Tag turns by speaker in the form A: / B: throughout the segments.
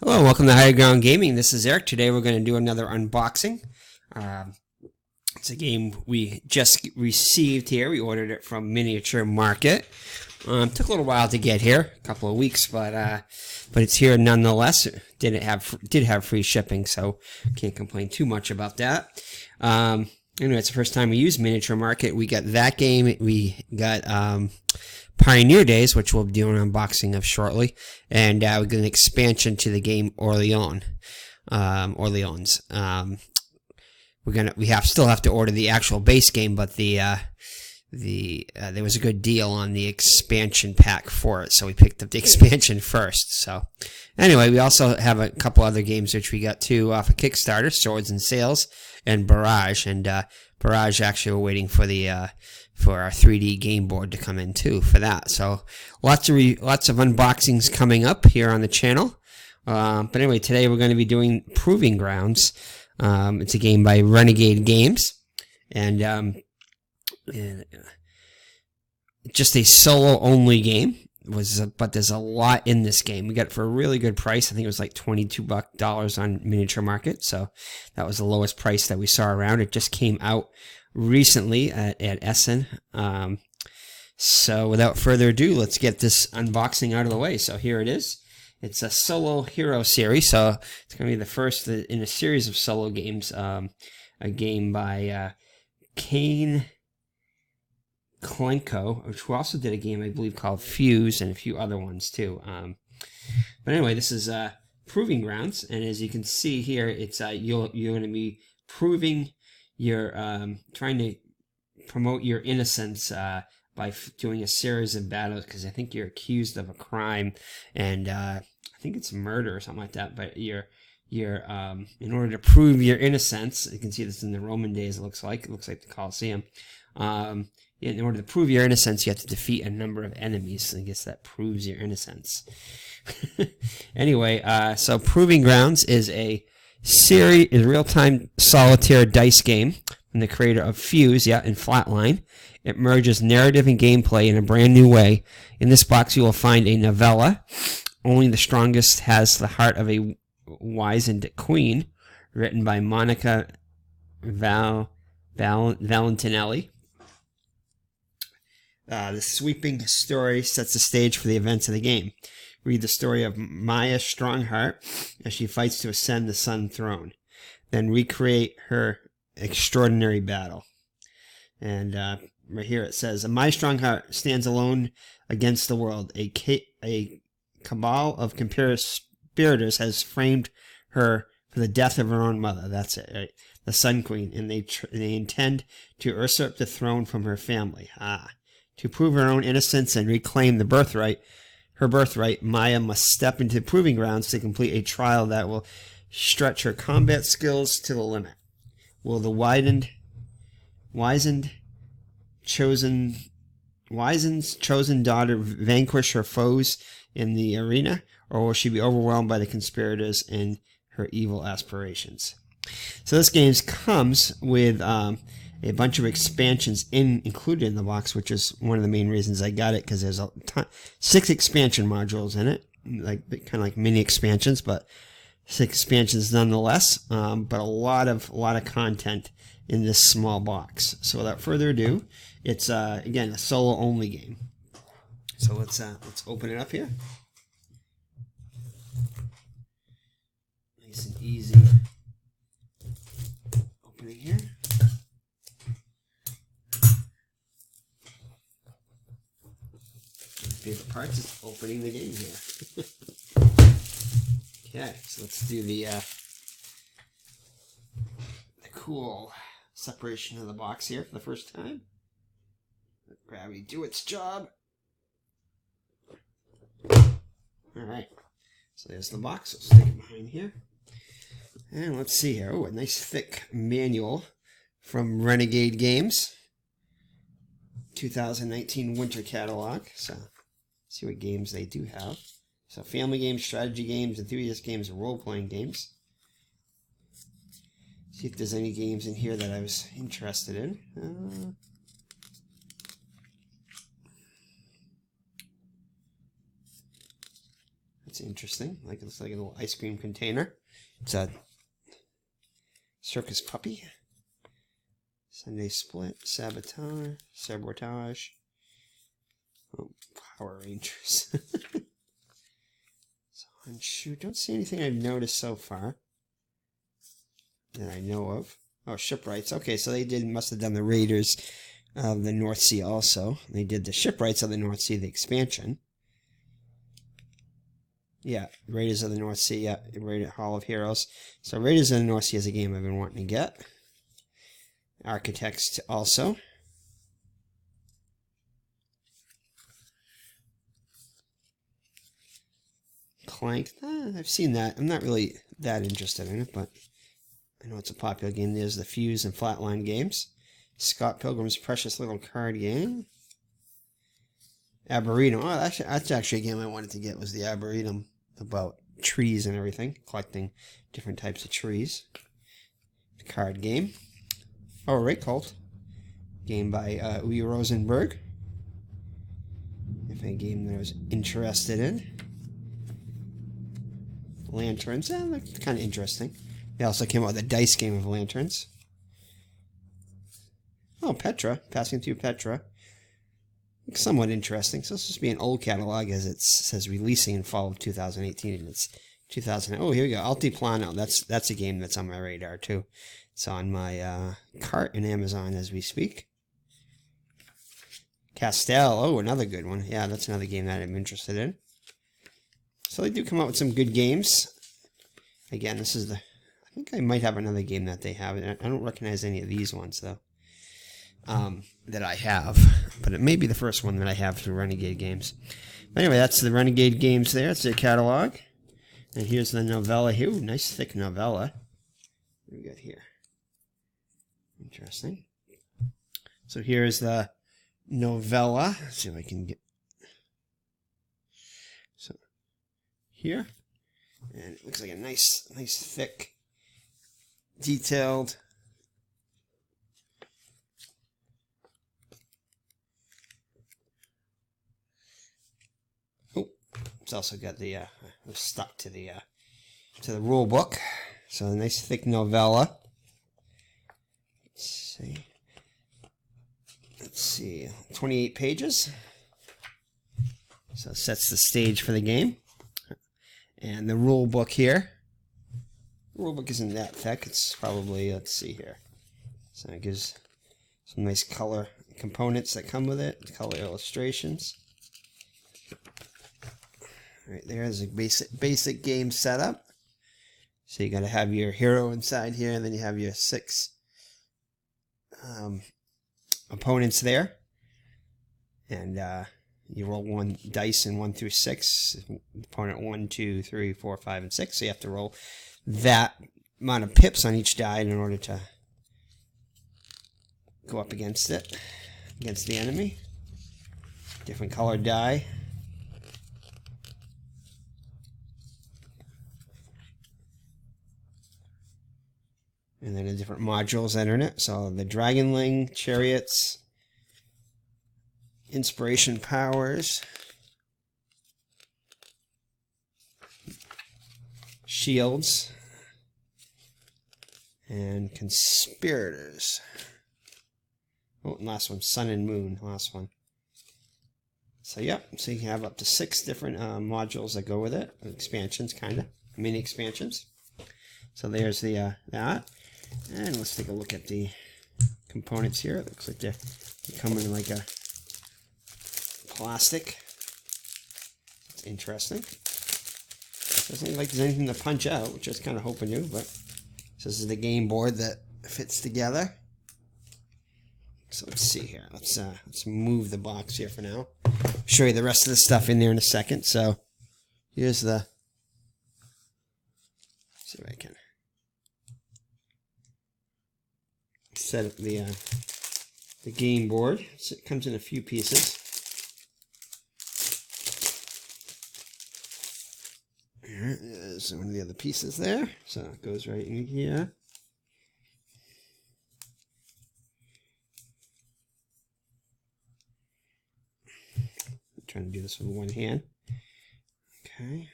A: Hello, welcome to Higher Ground Gaming. This is Eric. Today we're going to do another unboxing. It's a game we just received here. We ordered it from Miniature Market. Took a little while to get here, a couple of weeks, but it's here nonetheless. Did have free shipping, so can't complain too much about that. Anyway, it's the first time we used Miniature Market. We got that game. We got Pioneer Days, which we'll be doing an unboxing of shortly, and we got an expansion to the game Orleans. We still have to order the actual base game, but there was a good deal on the expansion pack for it, so we picked up the expansion first. So anyway, we also have a couple other games which we got two off of Kickstarter: Swords and Sails and Barrage. And Barrage, actually, we're waiting for for our 3D game board to come in too for that. So lots of unboxings coming up here on the channel. But anyway, today we're going to be doing Proving Grounds. It's a game by Renegade Games, and just a solo-only game. But there's a lot in this game. We got it for a really good price. I think it was like $22 on Miniature Market, so that was the lowest price that we saw around. It just came out recently at Essen. So without further ado, let's get this unboxing out of the way. So here it is. It's a solo hero series, so it's going to be the first in a series of solo games. A game by Kane Klenko, who also did a game, I believe, called Fuse, and a few other ones too. But anyway, this is Proving Grounds, and as you can see here, it's you're going to be proving your trying to promote your innocence by doing a series of battles, because I think you're accused of a crime, and I think it's murder or something like that. But you're in order to prove your innocence, you can see this in the Roman days. It looks like the Colosseum. In order to prove your innocence, you have to defeat a number of enemies. So I guess that proves your innocence. Anyway, so Proving Grounds is a real-time solitaire dice game from the creator of Fuse, and Flatline. It merges narrative and gameplay in a brand new way. In this box, you will find a novella, Only the Strongest Has the Heart of a Wizened Queen, written by Monica Valentinelli. The sweeping story sets the stage for the events of the game. Read the story of Maya Strongheart as she fights to ascend the Sun Throne. Then recreate her extraordinary battle. And right here it says, Maya Strongheart stands alone against the world. A cabal of conspirators has framed her for the death of her own mother. That's it, right? The Sun Queen. And they intend to usurp the throne from her family. To prove her own innocence and reclaim her birthright, Maya must step into Proving Grounds to complete a trial that will stretch her combat skills to the limit. Will the wizened chosen daughter vanquish her foes in the arena, or will she be overwhelmed by the conspirators and her evil aspirations? So this game comes with a bunch of expansions included in the box, which is one of the main reasons I got it, because there's 6 expansion modules in it, kind of like mini expansions, but 6 expansions nonetheless. But a lot of content in this small box. So without further ado, it's again a solo only game. So let's open it up here. Nice and easy opening here. Favorite parts is opening the game here. Okay, so let's do the cool separation of the box here for the first time. Let gravity do its job. Alright, so there's the box. Let's stick it behind here. And let's see here. Oh, a nice thick manual from Renegade Games. 2019 winter catalog. So see what games they do have. So family games, strategy games, enthusiast games, and role-playing games. See if there's any games in here that I was interested in. Let's That's interesting. Like, it looks like a little ice cream container. It's a circus puppy. Sunday split. Sabotage. Oh, Power Rangers. So, and shoot, don't see anything I've noticed so far that I know of. Oh, shipwrights. Okay, so they must have done the Raiders of the North Sea also. They did the Shipwrights of the North Sea, the expansion. Yeah, Raiders of the North Sea, yeah, Raiders Hall of Heroes. So Raiders of the North Sea is a game I've been wanting to get. Architects also. Clank, I've seen that. I'm not really that interested in it, but I know it's a popular game. There's the Fuse and Flatline games. Scott Pilgrim's Precious Little Card Game. Arboretum. Oh, that's actually a game I wanted to get, was the Arboretum, about trees and everything, collecting different types of trees. The card game. Oh, Raycult. Game by Uwe Rosenberg. If a game that I was interested in. Lanterns. That's kind of interesting. They also came out with a dice game of lanterns. Oh, Petra. Passing through Petra. Looks somewhat interesting. So this must be an old catalog, as it says releasing in fall of 2018, and it's 2000. Oh, here we go. Altiplano. That's a game that's on my radar too. It's on my cart in Amazon as we speak. Castel. Oh, another good one. Yeah, that's another game that I'm interested in. So they do come out with some good games. Again, this is I think I might have another game that they have. I don't recognize any of these ones though. That I have, but it may be the first one that I have through Renegade Games. But anyway, that's the Renegade Games there. It's their catalog. And here's the novella here. Ooh, nice thick novella. What do we got here? Interesting. So here's the novella. Let's see if I can get... So, here. And it looks like a nice thick, detailed... It's also got the stuck to the rule book, so a nice thick novella. Let's see, 28 pages. So it sets the stage for the game, and the rule book here. The rule book isn't that thick. It's probably, let's see here. So it gives some nice color components that come with it, color illustrations. Right there is a basic game setup. So you got to have your hero inside here, and then you have your 6 opponents there, and you roll 1 dice in 1 through 6. Opponent 1, 2, 3, 4, 5, and 6. So you have to roll that amount of pips on each die in order to go up against it, against the enemy. Different colored die. And then the different modules that are in it. So the Dragonling, Chariots, Inspiration Powers, Shields, and Conspirators. Oh, and last one, Sun and Moon, last one. So yep, so you can have up to 6 different modules that go with it. Expansions, kind of. Mini expansions. So there's the that. And let's take a look at the components here. It looks like they come in like a plastic. It's interesting. Doesn't look like there's anything to punch out, which I was kind of hoping to, but this is the game board that fits together. So let's see here. Let's move the box here for now. Show you the rest of the stuff in there in a second. So here's the... Let's see if I can set up the game board. So it comes in a few pieces. There's one of the other pieces there. So it goes right in here. I'm trying to do this with one hand. Okay.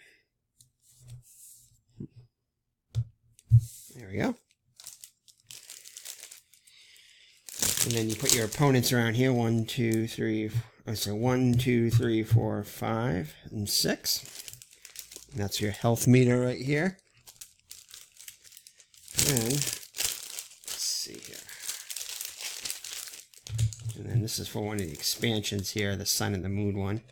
A: we go. And then you put your opponents around here. 1, 2, 3. So 1, 2, 3, 4, 5, and 6. And that's your health meter right here. And let's see here. And then this is for one of the expansions here, the Sun and the Moon one,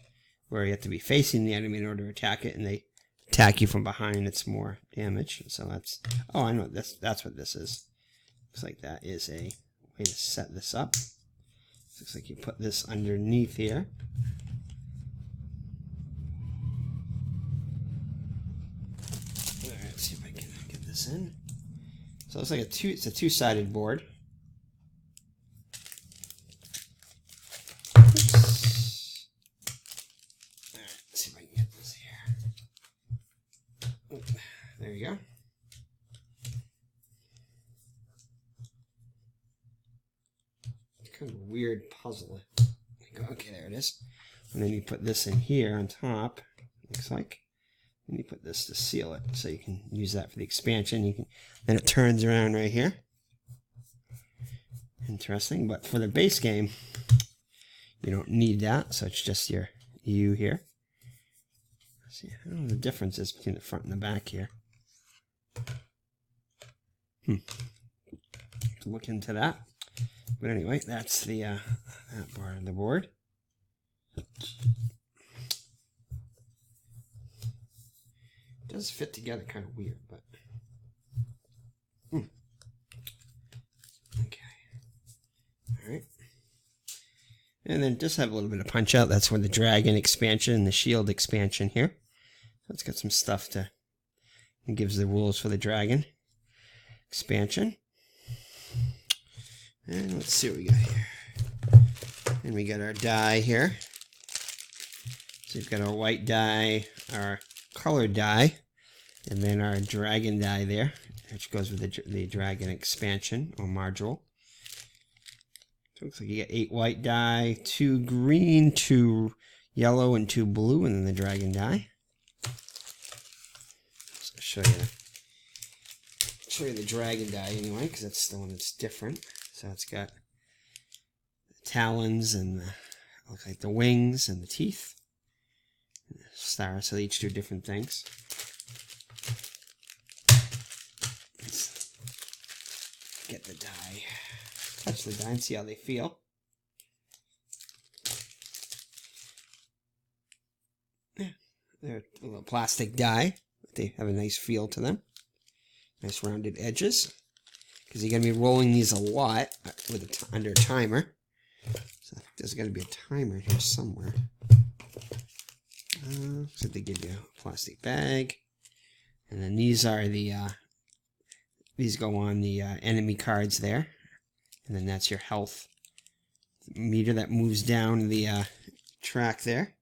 A: where you have to be facing the enemy in order to attack it, and they attack you from behind. It's more damage. So that's, oh, I know that's what this is. Looks like that is a way to set this up. Looks like you put this underneath here. Alright, let's see if I can get this in. So it looks like it's a two-sided board. Oops. Alright, let's see if I can get this here. Oop, there you go. Kind of a weird puzzle. Okay, there it is. And then you put this in here on top, looks like. And you put this to seal it, so you can use that for the expansion. You can, then it turns around right here. Interesting, but for the base game, you don't need that, so it's just your U here. See, I don't know the differences between the front and the back here. Look into that. But anyway, that's the that part of the board. It does fit together kind of weird, but okay. All right. And then just have a little bit of punch out. That's for the dragon expansion and the shield expansion here. So it's got some stuff to, it gives the rules for the dragon expansion. And let's see what we got here. And we got our die here. So we've got our white die, our colored die, and then our dragon die there, which goes with the dragon expansion or module. So it looks like you get 8 white die, 2 green, 2 yellow, and 2 blue, and then the dragon die. So I'll show you the dragon die anyway, because that's the one that's different. So it's got the talons and the, looks like the wings and the teeth. And the stars, so they each do different things. Let's get the die. Touch the die and see how they feel. Yeah, they're a little plastic die, but they have a nice feel to them. Nice rounded edges. Because you're going to be rolling these a lot with under a timer. So there's got to be a timer here somewhere. So they give you a plastic bag. And then these are the, these go on the enemy cards there. And then that's your health meter that moves down the track there.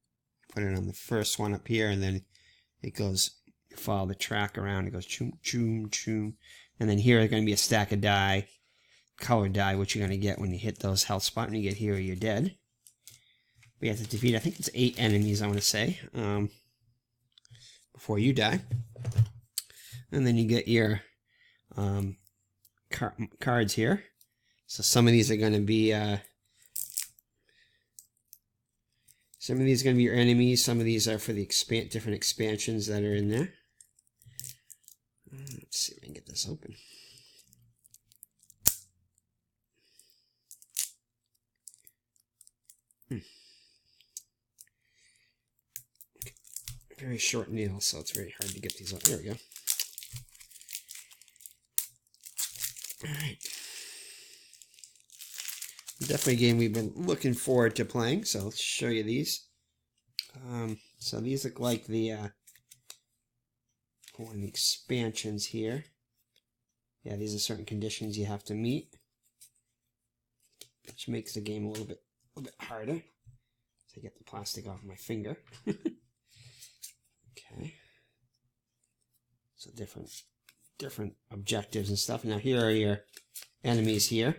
A: Put it on the first one up here, and then it goes, you follow the track around, it goes choom, choom, choom. And then here are going to be a stack of die, colored die, which you're going to get when you hit those health spots. When you get here, you're dead. We have to defeat, I think it's 8 enemies, I want to say, before you die. And then you get your cards here. So some of these are going to be, your enemies. Some of these are for the different expansions that are in there. Let's see if I can get this open. Okay. Very short nails, so it's very hard to get these out. There we go. Alright. Definitely a game we've been looking forward to playing, so let's show you these. So these look like the one of the expansions here. Yeah, these are certain conditions you have to meet, which makes the game a little bit harder. So I get the plastic off my finger. Okay. So different objectives and stuff. Now here are your enemies here.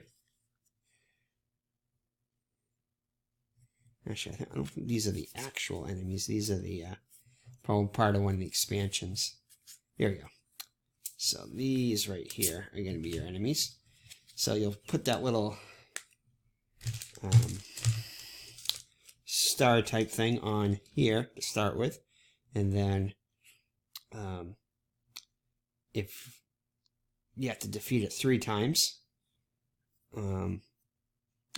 A: Actually, I don't think these are the actual enemies. These are the probably part of one of the expansions. There we go. So these right here are going to be your enemies. So you'll put that little star type thing on here to start with, and then if you have to defeat it 3 times, and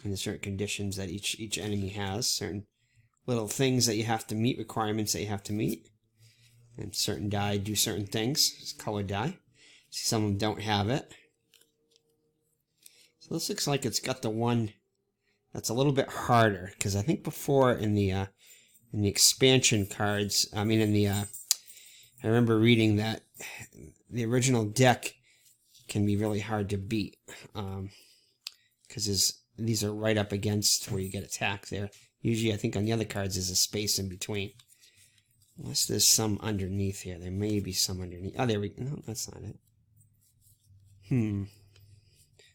A: there's certain conditions that each enemy has, certain little things that you have to meet, requirements that you have to meet, and certain die do certain things. It's colored die. See, some of them don't have it. So this looks like it's got the one that's a little bit harder, because I think before in the expansion cards, I remember reading that the original deck can be really hard to beat, because these are right up against where you get attacked there. Usually I think on the other cards there's a space in between. Unless there's some underneath here. There may be some underneath. Oh, there we go. No, that's not it.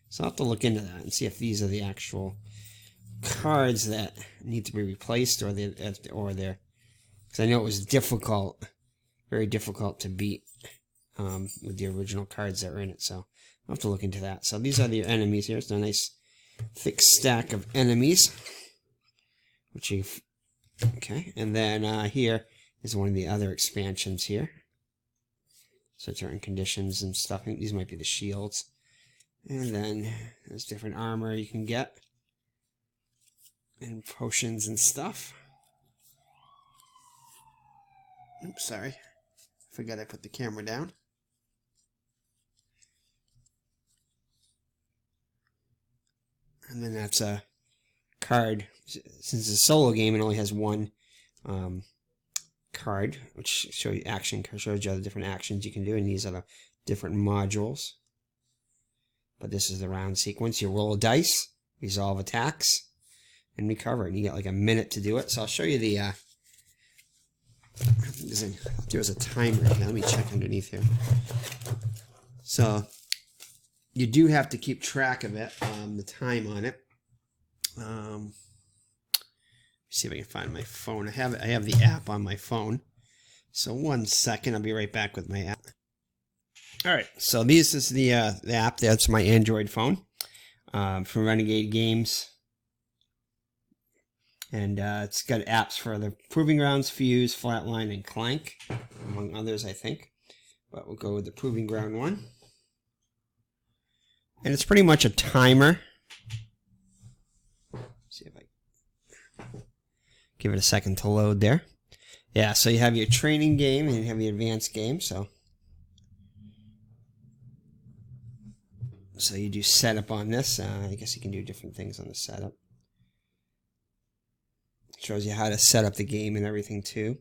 A: So I'll have to look into that and see if these are the actual cards that need to be replaced, or they're, because I know it was difficult, very difficult to beat with the original cards that were in it. So I'll have to look into that. So these are the enemies here. It's a nice thick stack of enemies, which you've, okay, and then here is one of the other expansions here. So certain conditions and stuff. I think these might be the shields. And then there's different armor you can get, and potions and stuff. Oops, sorry. Forgot I put the camera down. And then that's a card. Since it's a solo game, it only has one card, which shows you the different actions you can do, and these are the different modules. But this is the round sequence. You roll a dice, resolve attacks, and recover. And you get like a minute to do it. So I'll show you the... there's a timer here. Let me check underneath here. So you do have to keep track of it, the time on it. See if I can find my phone. I have the app on my phone. So 1 second, I'll be right back with my app. All right, so this is the app. That's my Android phone from Renegade Games, and it's got apps for the Proving Grounds, Fuse, Flatline, and Clank, among others, I think. But we'll go with the Proving Ground one, and it's pretty much a timer. See if I give it a second to load there. Yeah, so you have your training game and you have your advanced game. So you do setup on this. I guess you can do different things on the setup. It shows you how to set up the game and everything too.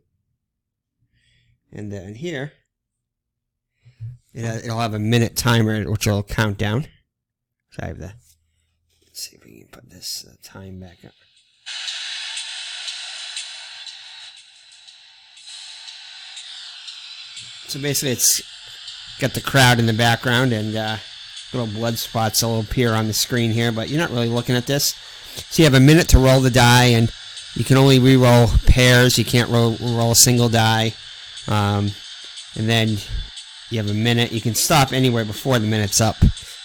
A: And then here, it'll have a minute timer which will count down. So I have the. Let's see if we can put this time back up. So basically, it's got the crowd in the background, and little blood spots will appear on the screen here, but you're not really looking at this. So you have a minute to roll the die, and you can only re-roll pairs. You can't roll a single die. And then you have a minute. You can stop anywhere before the minute's up,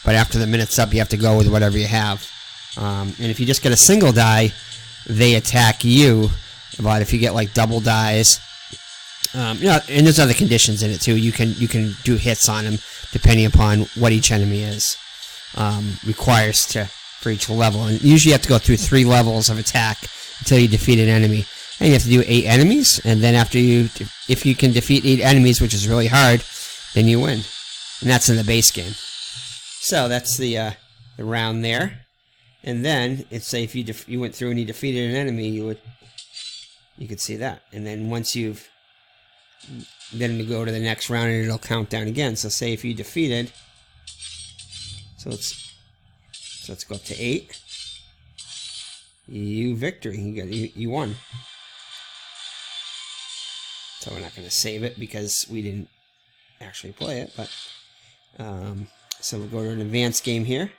A: but after the minute's up, you have to go with whatever you have. And if you just get a single die, they attack you. But if you get like double dies, and there's other conditions in it too. You can do hits on them depending upon what each enemy is requires for each level. And usually you have to go through 3 levels of attack until you defeat an enemy. And you have to do 8 enemies, and then if you can defeat 8 enemies, which is really hard, then you win. And that's in the base game. So that's the round there. And then it's say if you went through and you defeated an enemy, you could see that. And then once you've then to go to the next round, and it'll count down again. So say if you defeated, so let's go up to 8. Victory. You won. So we're not going to save it because we didn't actually play it. But so we'll go to an advanced game here.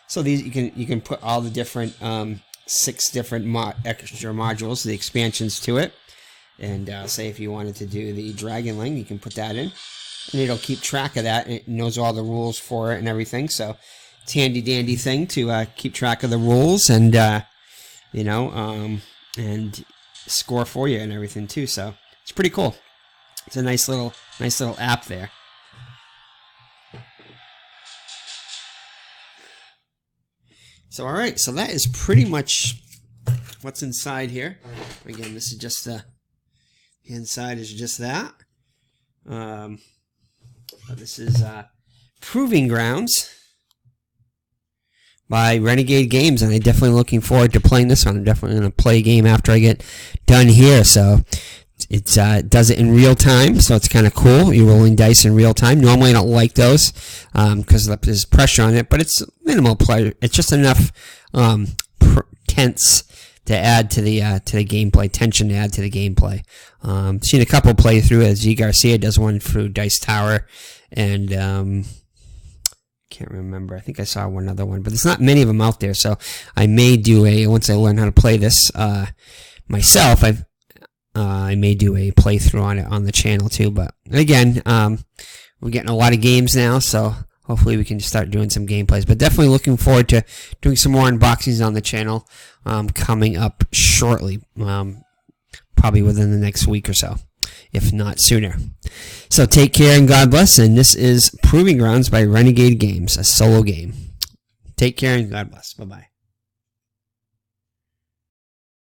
A: So these you can put all the different 6 different extra modules, the expansions to it. And say if you wanted to do the Dragon Link, you can put that in. and it'll keep track of that. It knows all the rules for it and everything, so it's a handy dandy thing to keep track of the rules and and score for you and everything too. So it's pretty cool. It's a nice little app there. So all right, so that is pretty much what's inside here. Again, this is just the inside is just that. This is Proving Grounds by Renegade Games, and I'm definitely looking forward to playing this one. I'm definitely going to play a game after I get done here. So it does it in real time, so it's kind of cool. You're rolling dice in real time. Normally I don't like those because there's pressure on it, but it's minimal pleasure. It's just enough tense to add to the gameplay, tension to add to the gameplay. Seen a couple playthrough as G Garcia does one through Dice Tower, and can't remember. I think I saw one other one, but there's not many of them out there. So I may do once I learn how to play this myself. I may do a playthrough on it on the channel too. But again, we're getting a lot of games now, so hopefully we can start doing some gameplays. But definitely looking forward to doing some more unboxings on the channel coming up shortly, probably within the next week or so, if not sooner. So take care and God bless. And this is Proving Grounds by Renegade Games, a solo game. Take care and God bless. Bye-bye.